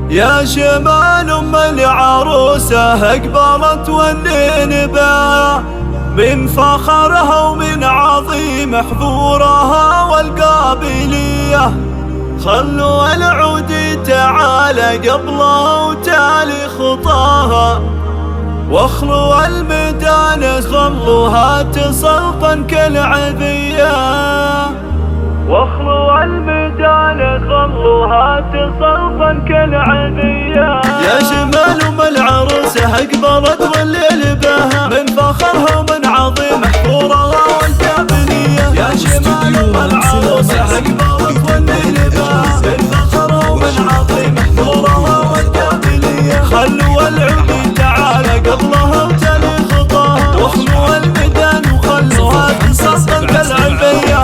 يا شمال ام العروسة اقبلت والنبا من فخرها ومن عظيم حضورها والقابلية. خلوا العود تعالى قبله وتالي خطاها، واخلوا الميدان خلوها تسلطن كالعذية، واخلوا الميدان خلوها تسلطن كالعذية. يا شمال ام العروسة اقبلت والليل بها من فخرها ومن عظيم حضورها والقابلية. يا شمال ام العروسة اقبلت والليل بها من فخرها ومن عظيم حضورها والقابلية. خلوا العود تعالى قبلها وتالي خطاها، واخلوا الميدان وخلوها تسلطن كالعذية.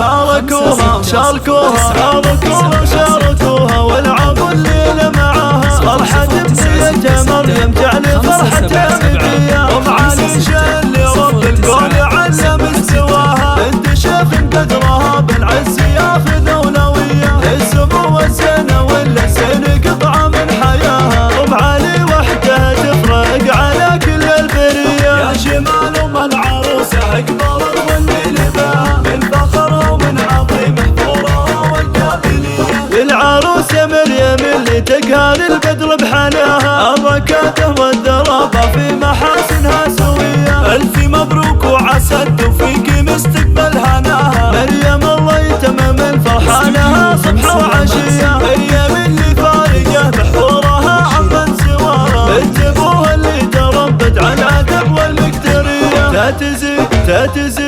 شاركوها والعبوا الليل معاها. فرحة بنية مريم جعل فرحة عميدية، ومعاليش اللي رب الكون علم استواها. انت شاف قدرها بالعز ياخذ اولوية، السمو والسنة ولا سن قطعة من حياها. ومعالي وحدها تفرق على كل البرية. يا شمال ام العروسة اقبلت والليل بها من فخرها ومن عظيم حضورها والقابلية. العروسة مريم اللي تقهر البدر بحناها، الركاته والذرابة في محاسنها سوية. الف مبروك وعسى التوفيق مستقبل هناها. مريم الله يتمم الفرحة لها صبح وعشية. مريم اللي فارقة بحضورها عمن سواها، بنت ابوها اللي تربت على الادب والمقدرية. تاتزي